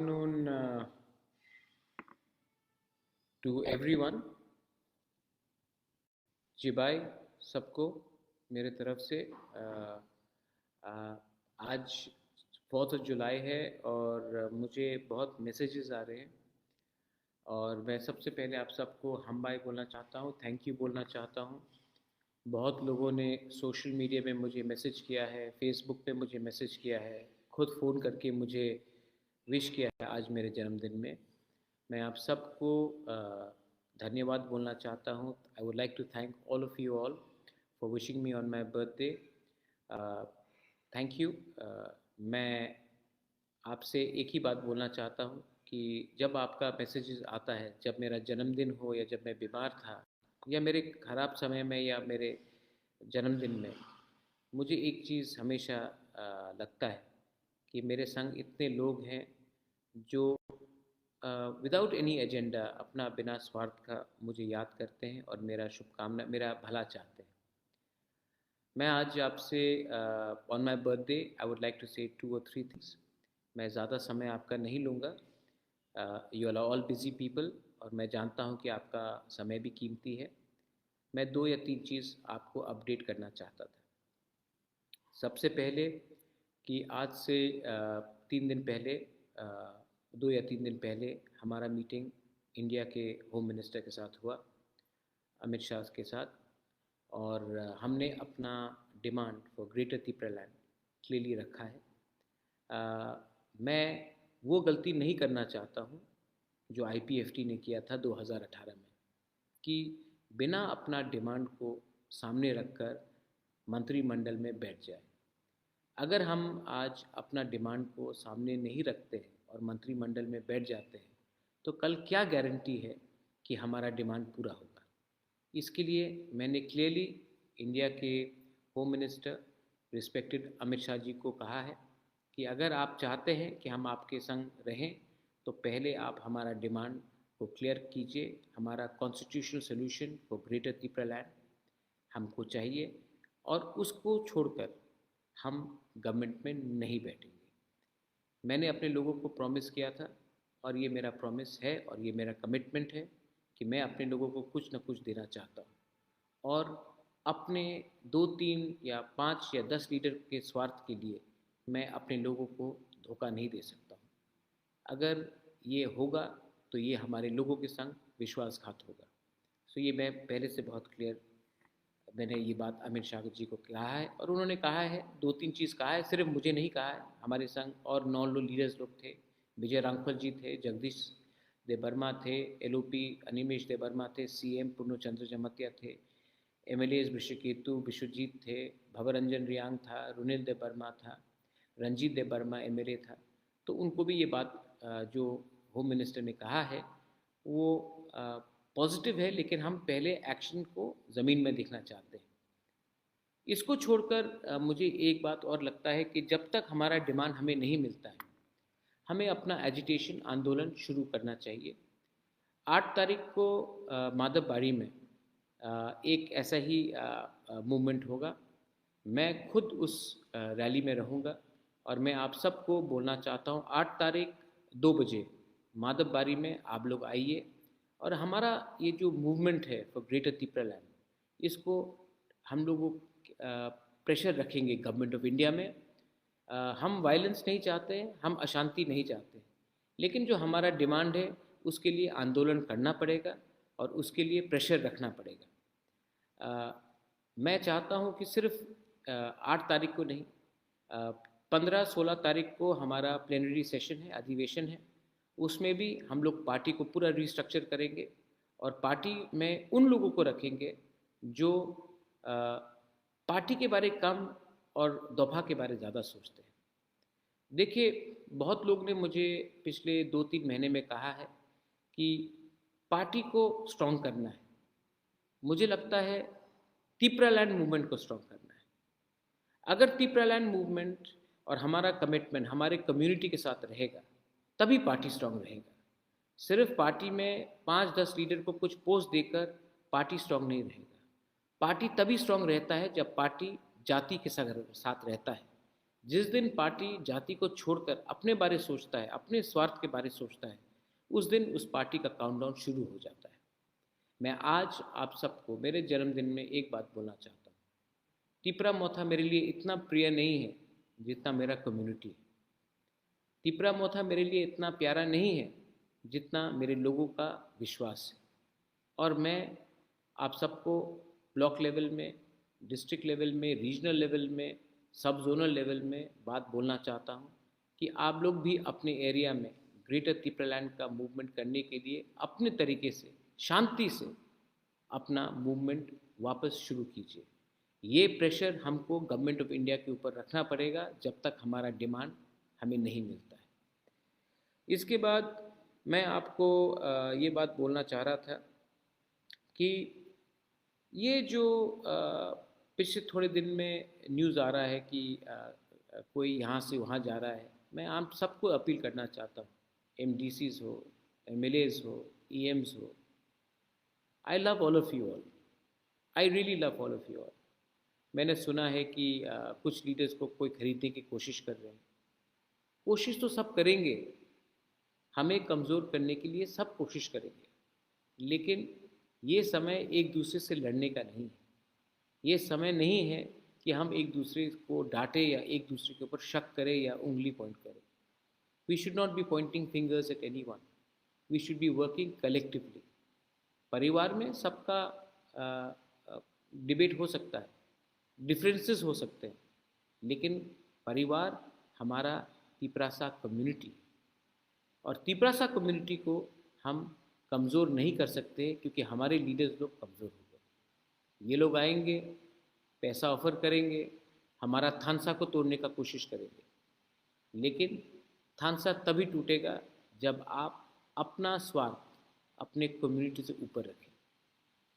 Afternoon to everyone. जी भाई सबको मेरे तरफ से आज 4th जुलाई है और मुझे बहुत मैसेजेस आ रहे हैं और मैं सबसे पहले आप सबको हम भाई बोलना चाहता हूँ, थैंक यू बोलना चाहता हूँ। बहुत लोगों ने सोशल मीडिया में मुझे मैसेज किया है, फेसबुक पे मुझे मैसेज किया है, खुद फ़ोन करके मुझे विश किया है आज मेरे जन्मदिन में। मैं आप सबको धन्यवाद बोलना चाहता हूँ। I would like to thank all of you all for wishing me on my birthday. Thank you. मैं आपसे एक ही बात बोलना चाहता हूँ कि जब आपका मैसेज आता है, जब मेरा जन्मदिन हो या जब मैं बीमार था या मेरे ख़राब समय में या मेरे जन्मदिन में, मुझे एक चीज़ हमेशा लगता है कि मेरे संग इतने लोग हैं जो विदाउट एनी एजेंडा अपना बिना स्वार्थ का मुझे याद करते हैं और मेरा शुभकामना, मेरा भला चाहते हैं। मैं आज आपसे on my birthday I would like to say 2 or 3 things. मैं ज़्यादा समय आपका नहीं लूँगा। You are all busy people और मैं जानता हूँ कि आपका समय भी कीमती है। मैं 2 या 3 चीज़ आपको अपडेट करना चाहता था। सबसे पहले कि आज से 3 दिन पहले, 2 या 3 दिन पहले हमारा मीटिंग इंडिया के होम मिनिस्टर के साथ हुआ, अमित शाह के साथ, और हमने अपना demand for greater Tripuraland clearly रखा है। मैं वो गलती नहीं करना चाहता हूँ जो IPFT ने किया था 2018 में, कि बिना अपना डिमांड को सामने रखकर मंत्रिमंडल में बैठ जाए। अगर हम आज अपना डिमांड को सामने नहीं रखते हैं और मंत्रिमंडल में बैठ जाते हैं, तो कल क्या गारंटी है कि हमारा डिमांड पूरा होगा। इसके लिए मैंने क्लियरली इंडिया के home minister respected Amit Shah ji को कहा है कि अगर आप चाहते हैं कि हम आपके संग रहें, तो पहले आप हमारा डिमांड को क्लियर कीजिए। हमारा constitutional solution for greater Tripuraland हमको चाहिए और उसको छोड़कर हम गवर्नमेंट में नहीं बैठेंगे। मैंने अपने लोगों को प्रॉमिस किया था और ये मेरा प्रॉमिस है और ये मेरा कमिटमेंट है कि मैं अपने लोगों को कुछ न कुछ देना चाहता हूँ और अपने 2, 3 या 5 या 10 लीडर के स्वार्थ के लिए मैं अपने लोगों को धोखा नहीं दे सकता हूँ। अगर ये होगा तो ये हमारे लोगों के संग विश्वासघात होगा। सो ये मैं पहले से बहुत क्लियर, मैंने ये बात अमित शाह जी को कहा है और उन्होंने कहा है, 2-3 चीज़ कहा है, सिर्फ मुझे नहीं कहा है, हमारे संग और 9 लोग लीडर्स लोग थे। विजय रामफल जी थे, जगदीश देवर्मा थे, LOP अनिमेश देवर्मा थे, CM पूर्णचंद्र जमतिया थे, MLAs ऋषिकेतु विश्वजीत थे, भवरंजन रियांग था, रुनिल देवर्मा था, रंजीत देवर्मा MLA था। तो उनको भी ये बात जो होम मिनिस्टर ने कहा है वो पॉजिटिव है, लेकिन हम पहले एक्शन को ज़मीन में देखना चाहते हैं। इसको छोड़कर मुझे एक बात और लगता है कि जब तक हमारा डिमांड हमें नहीं मिलता है, हमें अपना एजिटेशन आंदोलन शुरू करना चाहिए। 8 तारीख को माधवबाड़ी में एक ऐसा ही मूवमेंट होगा। मैं खुद उस रैली में रहूँगा और मैं आप सबको बोलना चाहता हूँ, 8 तारीख 2 बजे माधवबाड़ी में आप लोग आइए और हमारा ये जो मूवमेंट है फॉर ग्रेटर त्रिपुरालैंड, इसको हम लोगों प्रेशर रखेंगे गवर्नमेंट ऑफ इंडिया में। हम वायलेंस नहीं चाहते हैं, हम अशांति नहीं चाहते हैं, लेकिन जो हमारा डिमांड है उसके लिए आंदोलन करना पड़ेगा और उसके लिए प्रेशर रखना पड़ेगा। मैं चाहता हूं कि सिर्फ 8 तारीख को नहीं, 15-16 तारीख को हमारा प्लेनरी सेशन है, अधिवेशन है, उसमें भी हम लोग पार्टी को पूरा रिस्ट्रक्चर करेंगे और पार्टी में उन लोगों को रखेंगे जो पार्टी के बारे कम और दोफा के बारे ज़्यादा सोचते हैं। देखिए, बहुत लोग ने मुझे पिछले 2-3 महीने में कहा है कि पार्टी को स्ट्रॉन्ग करना है। मुझे लगता है त्रिपुरालैंड मूवमेंट को स्ट्रॉन्ग करना है। अगर त्रिपुरालैंड मूवमेंट और हमारा कमिटमेंट हमारे कम्युनिटी के साथ रहेगा, तभी पार्टी स्ट्रॉन्ग रहेगा। सिर्फ पार्टी में 5-10 लीडर को कुछ पोस्ट देकर पार्टी स्ट्रॉन्ग नहीं रहेगा। पार्टी तभी स्ट्रॉन्ग रहता है जब पार्टी जाति के साथ रहता है। जिस दिन पार्टी जाति को छोड़कर अपने बारे सोचता है, अपने स्वार्थ के बारे सोचता है, उस दिन उस पार्टी का काउंटडाउन शुरू हो जाता है। मैं आज आप सबको मेरे जन्मदिन में एक बात बोलना चाहता हूँ। तिपरा मोथा मेरे लिए इतना प्रिय नहीं है जितना मेरा कम्युनिटी है। तिपरा मोथा मेरे लिए इतना प्यारा नहीं है जितना मेरे लोगों का विश्वास है। और मैं आप सबको ब्लॉक लेवल में, डिस्ट्रिक्ट लेवल में, रीजनल लेवल में, सब जोनल लेवल में बात बोलना चाहता हूँ कि आप लोग भी अपने एरिया में ग्रेटर तिपरालैंड का मूवमेंट करने के लिए अपने तरीके से, शांति से अपना मूवमेंट वापस शुरू कीजिए। ये प्रेशर हमको गवर्नमेंट ऑफ इंडिया के ऊपर रखना पड़ेगा जब तक हमारा डिमांड हमें नहीं मिलता है। इसके बाद मैं आपको ये बात बोलना चाह रहा था कि ये जो पिछले थोड़े दिन में न्यूज़ आ रहा है कि कोई यहाँ से वहाँ जा रहा है, मैं आप सबको अपील करना चाहता हूँ, एमडीसीज हो, एमएलएज हो, ईएम्स हो, I love all of you all, I really love all of you all. मैंने सुना है कि कुछ लीडर्स को कोई खरीदने की कोशिश कर रहे हैं। कोशिश तो सब करेंगे, हमें कमज़ोर करने के लिए सब कोशिश करेंगे, लेकिन ये समय एक दूसरे से लड़ने का नहीं है। ये समय नहीं है कि हम एक दूसरे को डांटे या एक दूसरे के ऊपर शक करें या उंगली पॉइंट करें। We should not be pointing fingers at anyone, we should be working collectively. परिवार में सबका डिबेट हो सकता है, डिफरेंसेस हो सकते हैं, लेकिन परिवार हमारा तिपरासा कम्युनिटी, और तिपरासा कम्युनिटी को हम कमज़ोर नहीं कर सकते क्योंकि हमारे लीडर्स लोग कमज़ोर हो गए। ये लोग आएंगे, पैसा ऑफर करेंगे, हमारा थानसा को तोड़ने का कोशिश करेंगे, लेकिन थानसा तभी टूटेगा जब आप अपना स्वार्थ अपने कम्युनिटी से ऊपर रखें।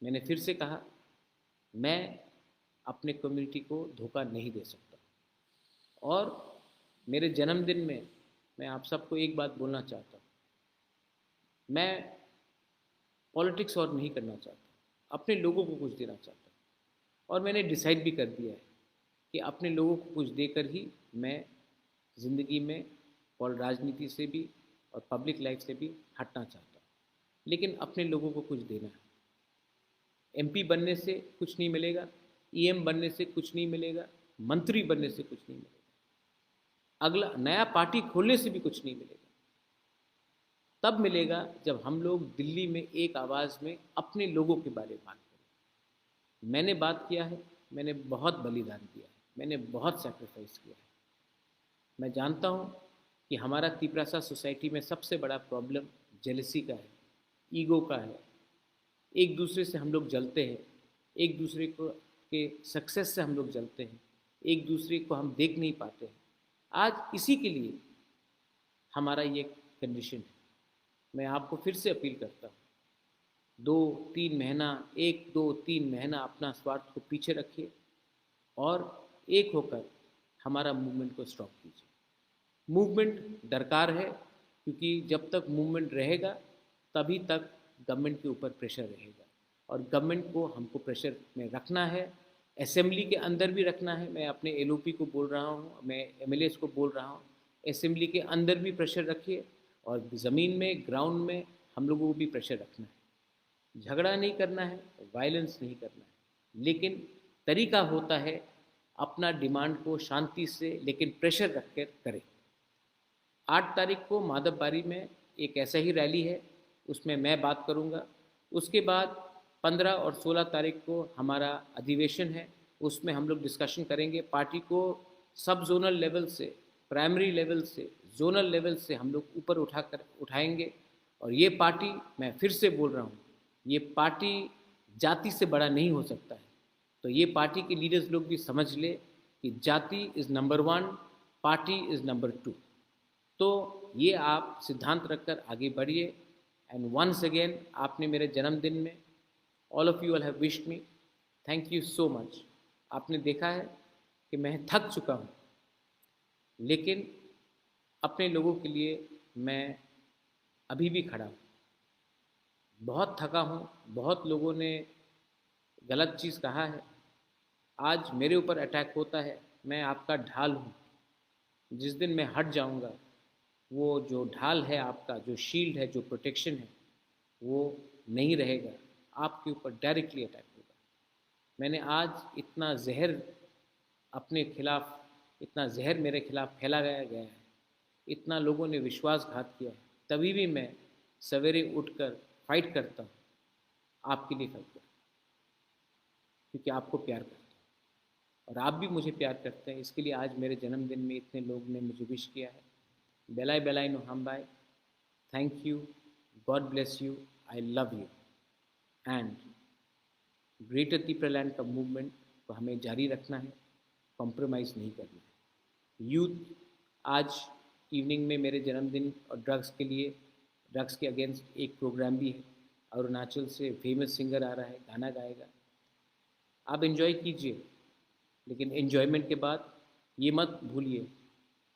मैंने फिर से कहा, मैं अपने कम्युनिटी को धोखा नहीं दे सकता। और मेरे जन्मदिन में मैं आप सबको एक बात बोलना चाहता हूँ, मैं पॉलिटिक्स और नहीं करना चाहता, अपने लोगों को कुछ देना चाहता हूँ। और मैंने डिसाइड भी कर दिया है कि अपने लोगों को कुछ देकर ही मैं ज़िंदगी में और राजनीति से भी और पब्लिक लाइफ से भी हटना चाहता हूँ, लेकिन अपने लोगों को कुछ देना है। एमपी बनने से कुछ नहीं मिलेगा, ईएम बनने से कुछ नहीं मिलेगा, मंत्री बनने से कुछ नहीं मिलेगा, अगला नया पार्टी खोलने से भी कुछ नहीं मिलेगा। तब मिलेगा जब हम लोग दिल्ली में एक आवाज़ में अपने लोगों के बारे में बात करें। मैंने बात किया है, मैंने बहुत बलिदान दिया है, मैंने बहुत सेक्रीफाइस किया है। मैं जानता हूँ कि हमारा तिपरासा सोसाइटी में सबसे बड़ा प्रॉब्लम जेलसी का है, ईगो का है। एक दूसरे से हम लोग जलते हैं, एक दूसरे को के सक्सेस से हम लोग जलते हैं, एक दूसरे को हम देख नहीं पाते हैं। आज इसी के लिए हमारा ये कंडीशन है। मैं आपको फिर से अपील करता हूँ, 1-2-3 महीना अपना स्वार्थ को पीछे रखिए और एक होकर हमारा मूवमेंट को स्टॉप कीजिए। मूवमेंट दरकार है, क्योंकि जब तक मूवमेंट रहेगा तभी तक गवर्नमेंट के ऊपर प्रेशर रहेगा, और गवर्नमेंट को हमको प्रेशर में रखना है, असेंबली के अंदर भी रखना है। मैं अपने एलओपी को बोल रहा हूँ, मैं एमएलएस को बोल रहा हूँ, असेंबली के अंदर भी प्रेशर रखिए और ज़मीन में, ग्राउंड में हम लोगों को भी प्रेशर रखना है। झगड़ा नहीं करना है, वायलेंस नहीं करना है, लेकिन तरीका होता है अपना डिमांड को शांति से लेकिन प्रेशर रख कर करें। 8 तारीख को माधवबारी में एक ऐसा ही रैली है, उसमें मैं बात करूंगा। उसके बाद 15 और 16 तारीख को हमारा अधिवेशन है, उसमें हम लोग डिस्कशन करेंगे। पार्टी को सब जोनल लेवल से, प्राइमरी लेवल से, जोनल लेवल से हम लोग ऊपर उठाएंगे। और ये पार्टी, मैं फिर से बोल रहा हूँ, ये पार्टी जाति से बड़ा नहीं हो सकता है। तो ये पार्टी के लीडर्स लोग भी समझ ले कि जाति is number 1, party is number 2। तो ये आप सिद्धांत रखकर आगे बढ़िए। एंड वंस अगेन, आपने मेरे जन्मदिन में, all of you all have wished me, thank you so much. आपने देखा है कि मैं थक चुका हूँ, लेकिन अपने लोगों के लिए मैं अभी भी खड़ा हूँ। बहुत थका हूँ, बहुत लोगों ने गलत चीज़ कहा है, आज मेरे ऊपर अटैक होता है। मैं आपका ढाल हूँ, जिस दिन मैं हट जाऊंगा, वो जो ढाल है आपका, जो शील्ड है, जो प्रोटेक्शन है, वो नहीं रहेगा, आपके ऊपर डायरेक्टली अटैक होगा। मैंने आज इतना जहर अपने खिलाफ, इतना जहर मेरे खिलाफ फैलाया गया है, इतना लोगों ने विश्वासघात किया है, तभी भी मैं सवेरे उठकर फाइट करता हूँ, आपके लिए फाइट करता हूँ, क्योंकि आपको प्यार करता हूँ और आप भी मुझे प्यार करते हैं। इसके लिए आज मेरे जन्मदिन में इतने लोग ने मुझे विश किया है। बेलाई बेलाई नो हम बाय, thank you, God bless you, I love you. And greater Tipraland का मूवमेंट को हमें जारी रखना है, कॉम्प्रोमाइज़ नहीं करना है। यूथ, आज इवनिंग में मेरे जन्मदिन और ड्रग्स के अगेंस्ट एक प्रोग्राम भी है। अरुणाचल से फेमस सिंगर आ रहा है, गाना गाएगा। आप इन्जॉय कीजिए, लेकिन इन्जॉयमेंट के बाद ये मत भूलिए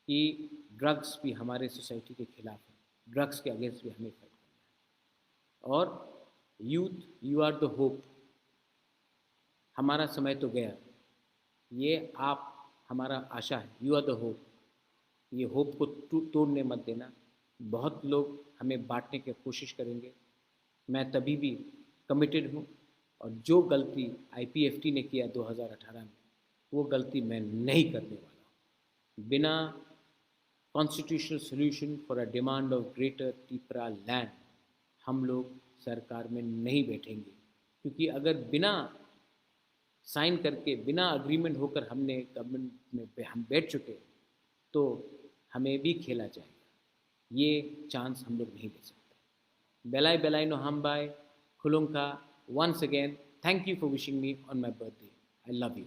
कि ड्रग्स भी हमारे सोसाइटी के खिलाफ है, ड्रग्स के अगेंस्ट भी हमें फाइट करना है। और youth, you are the hope. हमारा समय तो गया, ये आप हमारा आशा है, यू आर द होप। ये होप को तोड़ने मत देना। बहुत लोग हमें बांटने की कोशिश करेंगे, मैं तभी भी कमिटेड हूँ। और जो गलती आईपीएफटी ने किया 2018 में, वो गलती मैं नहीं करने वाला हूँ। बिना constitutional solution for a demand of greater Tipra land हम लोग सरकार में नहीं बैठेंगे, क्योंकि अगर बिना साइन करके, बिना अग्रीमेंट होकर हमने गवर्नमेंट में हम बैठ चुके, तो हमें भी खेला जाएगा। ये चांस हम लोग नहीं ले सकते। बेलाई बेलाई नो हम बाय खुलुंका, once again thank you for wishing me on my birthday. I love you.